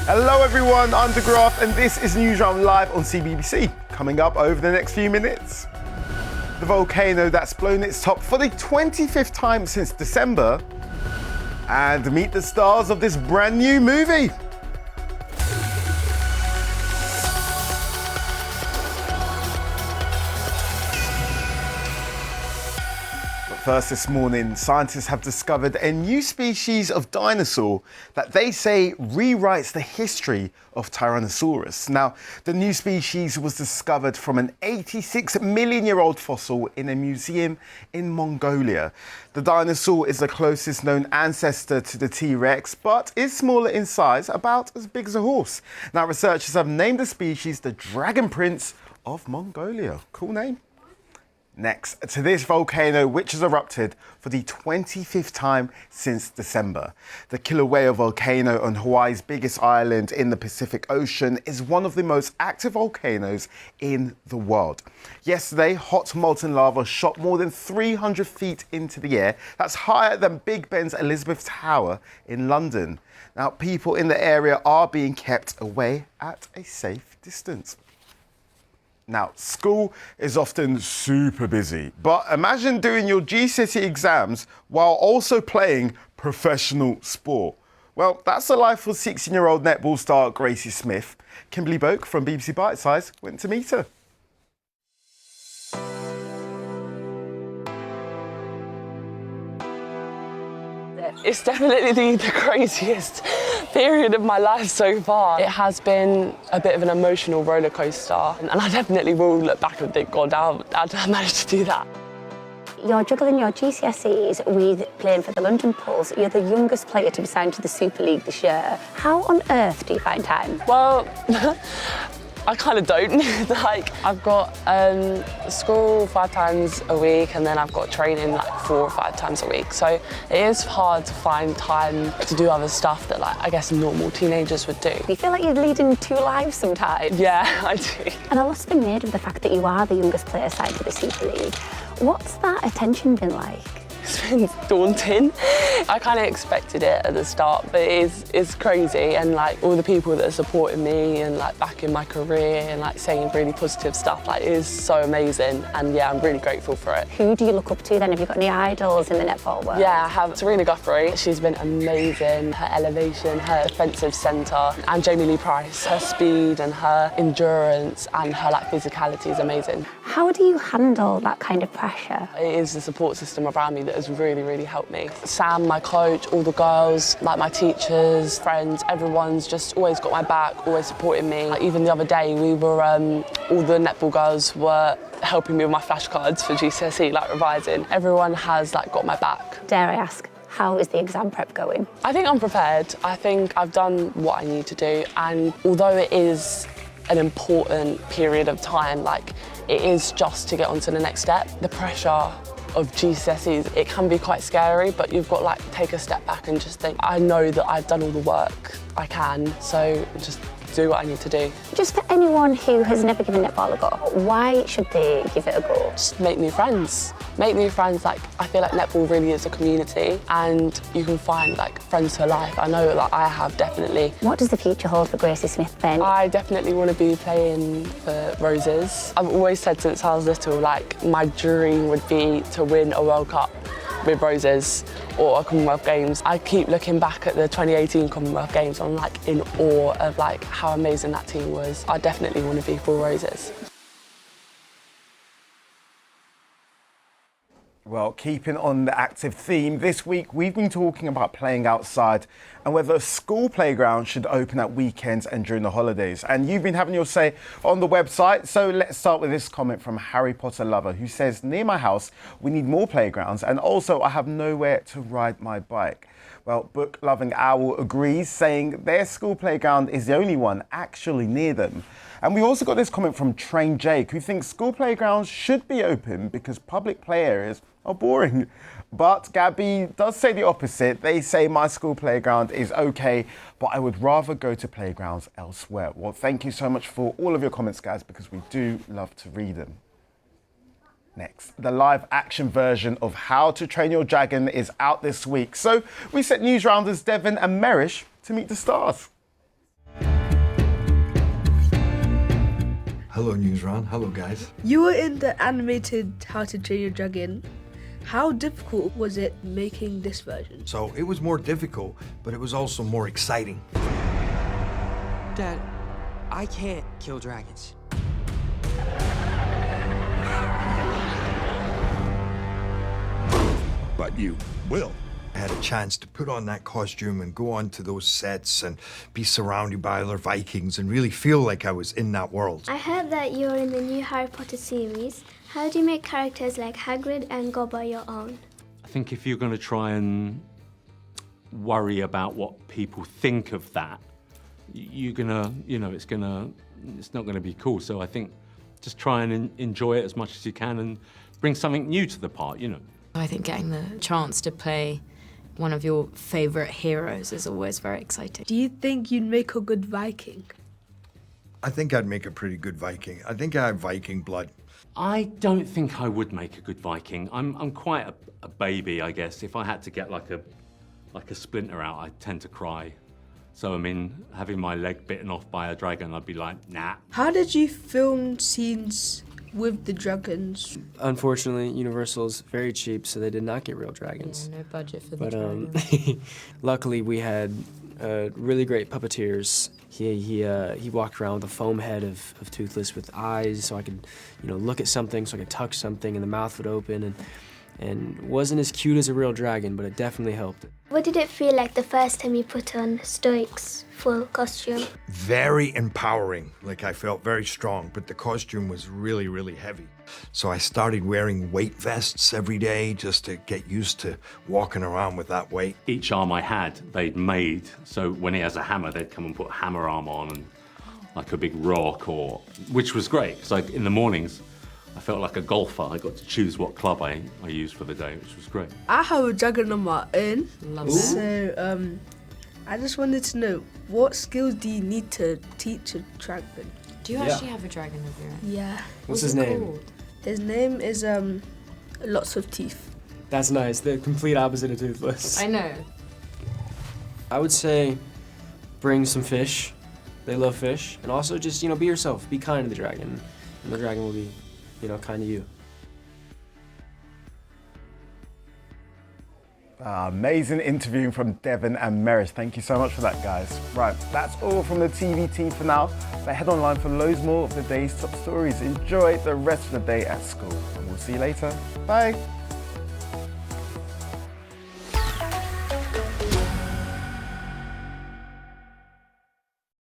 Hello everyone, I'm Graft and this is Newsround live on CBBC. Coming up over the next few minutes. The volcano that's blown its top for the 25th time since December. And meet the stars of this brand new movie. First this morning, scientists have discovered a new species of dinosaur that they say rewrites the history of Tyrannosaurus. Now, the new species was discovered from an 86-million-year-old fossil in a museum in Mongolia. The dinosaur is the closest known ancestor to the T-Rex, but is smaller in size, about as big as a horse. Now, researchers have named the species the Dragon Prince of Mongolia. Cool name. Next, to this volcano which has erupted for the 25th time since December. The Kilauea volcano on Hawaii's biggest island in the Pacific Ocean is one of the most active volcanoes in the world. Yesterday, hot molten lava shot more than 300 feet into the air. That's higher than Big Ben's Elizabeth Tower in London. Now, people in the area are being kept away at a safe distance. Now, school is often super busy, but imagine doing your GCSE exams while also playing professional sport. Well, that's the life of 16-year-old netball star Gracie Smith. Kimberly Boak from BBC Bitesize went to meet her. It's definitely the craziest period of my life so far. It has been a bit of an emotional roller coaster, and I definitely will look back and think, God, I managed to do that. You're juggling your GCSEs with playing for the London Pulse. You're the youngest player to be signed to the Super League this year. How on earth do you find time? Well, I kind of don't. I've got school 5 times a week, and then I've got training like 4 or 5 times a week. So it is hard to find time to do other stuff that, I guess, normal teenagers would do. You feel like you're leading 2 lives sometimes. Yeah, I do. And a lot's been made of the fact that you are the youngest player signed to the Super League. What's that attention been like? It's been daunting. I kind of expected it at the start, but it's crazy, and all the people that are supporting me and backing my career and saying really positive stuff, it is so amazing, and yeah, I'm really grateful for it. Who do you look up to then? Have you got any idols in the netball world? Yeah, I have Serena Guthrie. She's been amazing. Her elevation, her defensive centre, and Jamie Lee Price. Her speed and her endurance and her physicality is amazing. How do you handle that kind of pressure? It is the support system around me that has really, really helped me. Sam, my coach, all the girls, my teachers, friends, everyone's just always got my back, always supporting me. Even the other day, we were, all the netball girls were helping me with my flashcards for GCSE, revising. Everyone has got my back. Dare I ask, how is the exam prep going? I think I'm prepared. I think I've done what I need to do, and although it is an important period of time, it is just to get on to the next step. The pressure of GCSEs, it can be quite scary, but you've got to take a step back and just think, I know that I've done all the work I can, so just do what I need to do. Just for anyone who has never given netball a go, why should they give it a go? Just make new friends. Make new friends. I feel like netball really is a community, and you can find friends for life. I know I have, definitely. What does the future hold for Gracie Smith then? I definitely want to be playing for Roses. I've always said since I was little, my dream would be to win a World Cup with Roses or a Commonwealth Games. I keep looking back at the 2018 Commonwealth Games. I'm in awe of how amazing that team was. I definitely want to be for Roses. Well, keeping on the active theme, this week we've been talking about playing outside and whether a school playground should open at weekends and during the holidays. And you've been having your say on the website. So let's start with this comment from Harry Potter Lover, who says, near my house, we need more playgrounds, and also I have nowhere to ride my bike. Well, Book Loving Owl agrees, saying their school playground is the only one actually near them. And we also got this comment from Train Jake, who thinks school playgrounds should be open because public play areas are boring. But Gabby does say the opposite. They say my school playground is okay, but I would rather go to playgrounds elsewhere. Well, thank you so much for all of your comments, guys, because we do love to read them. Next, the live action version of How to Train Your Dragon is out this week. So we sent Newsrounders Devon and Merish to meet the stars. Hello, Newsround. Hello, guys. You were in the animated How to Train Your Dragon. How difficult was it making this version? So it was more difficult, but it was also more exciting. Dad, I can't kill dragons. But you will. I had a chance to put on that costume and go onto those sets and be surrounded by other Vikings and really feel like I was in that world. I heard that you're in the new Harry Potter series. How do you make characters like Hagrid and Gobber your own? I think if you're going to try and worry about what people think of that, you're gonna, it's not gonna be cool. So I think just try and enjoy it as much as you can and bring something new to the part, I think getting the chance to play one of your favourite heroes is always very exciting. Do you think you'd make a good Viking? I think I'd make a pretty good Viking. I think I have Viking blood. I don't think I would make a good Viking. I'm quite a baby, I guess. If I had to get like a splinter out, I tend to cry. So, I mean, having my leg bitten off by a dragon, I'd be like, nah. How did you film scenes with the dragons? Unfortunately, Universal's very cheap, so they did not get real dragons. Yeah, no budget for the dragons. Luckily, we had really great puppeteers. He walked around with a foam head of Toothless with eyes, so I could, look at something, so I could touch something, and the mouth would open, and wasn't as cute as a real dragon, but it definitely helped. What did it feel like the first time you put on Stoic's full costume? Very empowering, like I felt very strong, but the costume was really, really heavy. So I started wearing weight vests every day just to get used to walking around with that weight. Each arm I had, they'd made, so when he has a hammer, they'd come and put a hammer arm on and like a big rock, which was great, because like in the mornings, I felt like a golfer. I got to choose what club I used for the day, which was great. I have a dragon on my own. Love that. So, I just wanted to know, what skills do you need to teach a dragon? Do you actually have a dragon of your own? Yeah. What's his name? Called? His name is Lots of Teeth. That's nice. The complete opposite of Toothless. I know. I would say bring some fish. They love fish. And also just, be yourself. Be kind to the dragon. And the dragon will be, kind to you. Amazing interviewing from Devon and Meredith. Thank you so much for that, guys. Right, that's all from the TV team for now. But head online for loads more of the day's top stories. Enjoy the rest of the day at school, and we'll see you later. Bye.